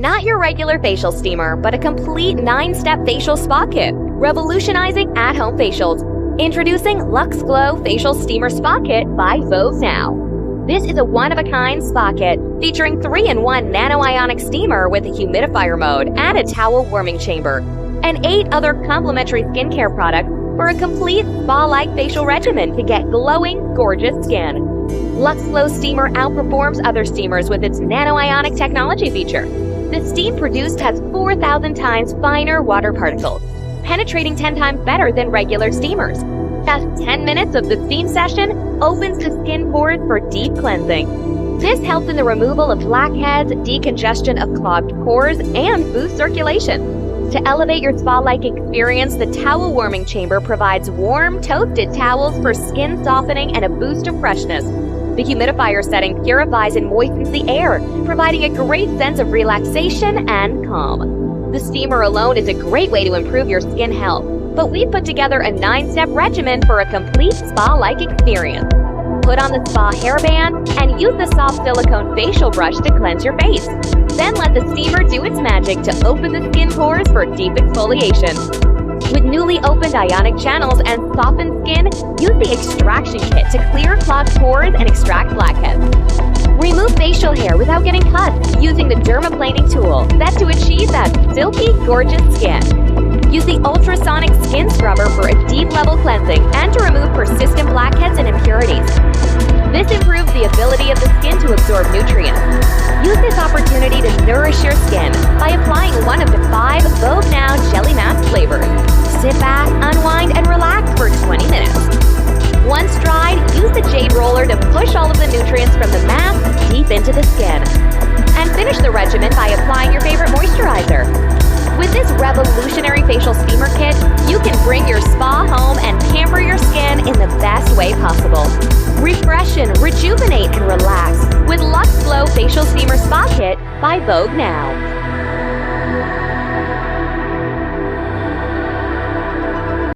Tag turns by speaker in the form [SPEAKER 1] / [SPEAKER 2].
[SPEAKER 1] Not your regular facial steamer, but a complete 9-step facial spa kit, revolutionizing at-home facials. Introducing Luxe Glow Facial Steamer Spa Kit by Vogue Now. This is a one-of-a-kind spa kit featuring 3-in-1 nanoionic steamer with a humidifier mode and a towel warming chamber, and 8 other complimentary skincare products for a complete spa-like facial regimen to get glowing, gorgeous skin. Luxe Glow Steamer outperforms other steamers with its nanoionic technology feature. The steam produced has 4,000 times finer water particles, penetrating 10 times better than regular steamers. Just 10 minutes of the steam session opens the skin pores for deep cleansing. This helps in the removal of blackheads, decongestion of clogged pores, and boosts circulation. To elevate your spa-like experience, the towel warming chamber provides warm, toasted towels for skin softening and a boost of freshness. The humidifier setting purifies and moistens the air, providing a great sense of relaxation and calm. The steamer alone is a great way to improve your skin health, but we've put together a 9-step regimen for a complete spa-like experience. Put on the spa hairband and use the soft silicone facial brush to cleanse your face. Then let the steamer do its magic to open the skin pores for deep exfoliation. With newly opened ionic channels and softened skin, use the extraction kit to clear clogged pores and extract blackheads. Remove facial hair without getting cut using the dermaplaning tool, set to achieve that silky, gorgeous skin. Use the ultrasonic skin scrubber for a deep level cleansing and to remove persistent blackheads and impurities. This improves the ability of the skin to absorb nutrients. Use this opportunity to nourish your skin by applying one of the 5 Vogue Now Jelly Mask flavors. Sit back, unwind, and relax for 20 minutes. Once dried, use the jade roller to push all of the nutrients from the mask deep into the skin. And finish the regimen by applying your favorite moisturizer. With this revolutionary facial steamer kit, you can bring your spa home and pamper your skin in the best way possible. Refreshen, rejuvenate, and relax with Luxe Glow Facial Steamer Spa Kit by Vogue Now.